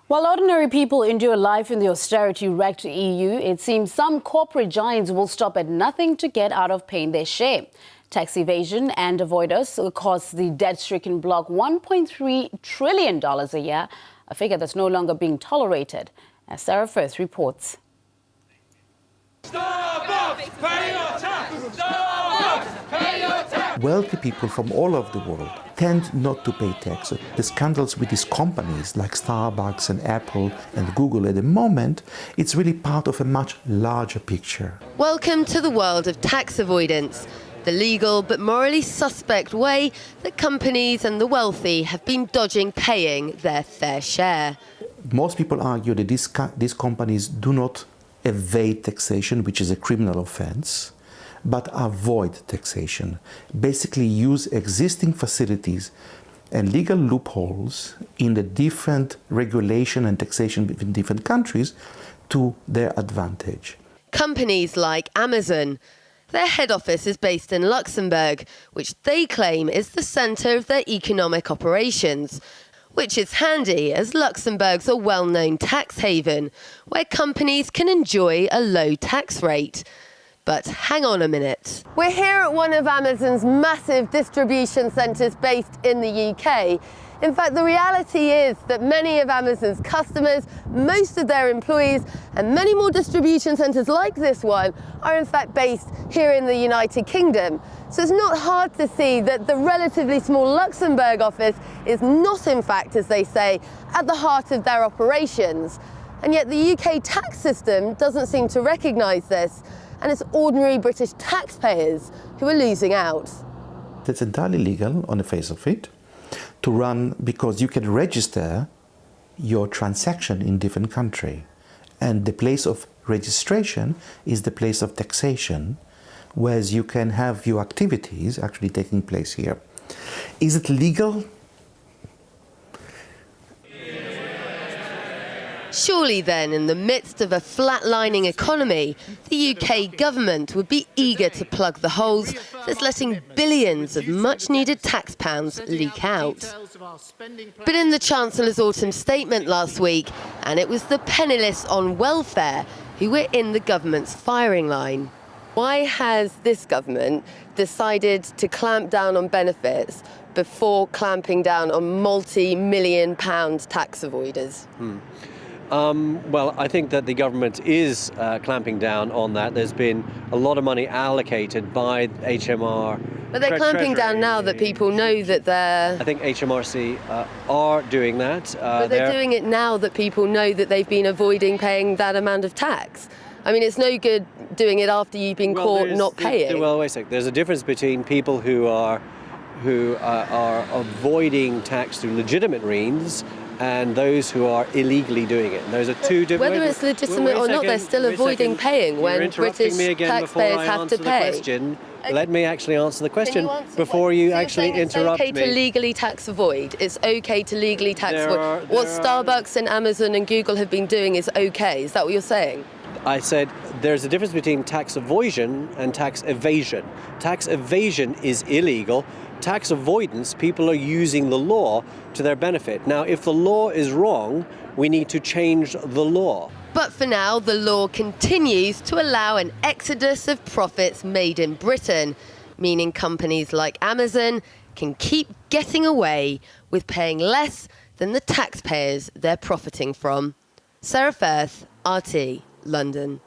While ordinary people endure life in the austerity-wrecked EU, it seems some corporate giants will stop at nothing to get out of paying their share. Tax evasion and avoidance cost the debt-stricken bloc $1.3 trillion a year, a figure that's no longer being tolerated, as Sarah Firth reports. Starbucks, pay your tax! Starbucks, pay your tax! Wealthy people from all over the world tend not to pay tax. The scandals with these companies like Starbucks and Apple and Google at the moment, it's really part of a much larger picture. Welcome to the world of tax avoidance, the legal but morally suspect way that companies and the wealthy have been dodging paying their fair share. Most people argue that these companies do not evade taxation, which is a criminal offense, but avoid taxation. Basically use existing facilities and legal loopholes in the different regulation and taxation between different countries to their advantage. Companies like Amazon. Their head office is based in Luxembourg, which they claim is the centre of their economic operations, which is handy as Luxembourg's a well-known tax haven where companies can enjoy a low tax rate. But hang on a minute. We're here at one of Amazon's massive distribution centres based in the UK. In fact, the reality is that many of Amazon's customers, most of their employees, and many more distribution centres like this one are in fact based here in the United Kingdom. So it's not hard to see that the relatively small Luxembourg office is not, in fact, as they say, at the heart of their operations. And yet the UK tax system doesn't seem to recognise this, and it's ordinary British taxpayers who are losing out. It's entirely legal on the face of it to run, because you can register your transaction in different country, and the place of registration is the place of taxation, whereas you can have your activities actually taking place here. Is it legal? Surely then, in the midst of a flatlining economy, the UK government would be eager to plug the holes that's letting billions of much-needed tax pounds leak out. But in the Chancellor's autumn statement last week, and it was the penniless on welfare who were in the government's firing line. Why has this government decided to clamp down on benefits before clamping down on multi-million-pound tax avoiders? Well, I think that the government is clamping down on that. There's been a lot of money allocated by HMR. But they're clamping down now that people know that they're... I think HMRC are doing that. But they're doing it now that people know that they've been avoiding paying that amount of tax. I mean, it's no good doing it after you've been caught not paying. Well, wait a sec. There's a difference between people who are avoiding tax through legitimate means and those who are illegally doing it. And those are two different... Whether it's legitimate or not, they're still avoiding paying when British taxpayers have to pay. Let me actually answer the question before you actually interrupt me. It's okay to legally tax avoid. It's okay to legally tax avoid. What Starbucks and Amazon and Google have been doing is okay. Is that what you're saying? I said there's a difference between tax avoidance and tax evasion. Tax evasion is illegal. Tax avoidance, people are using the law to their benefit. Now, if the law is wrong, we need to change the law. But for now, the law continues to allow an exodus of profits made in Britain, meaning companies like Amazon can keep getting away with paying less than the taxpayers they're profiting from. Sarah Firth, RT, London.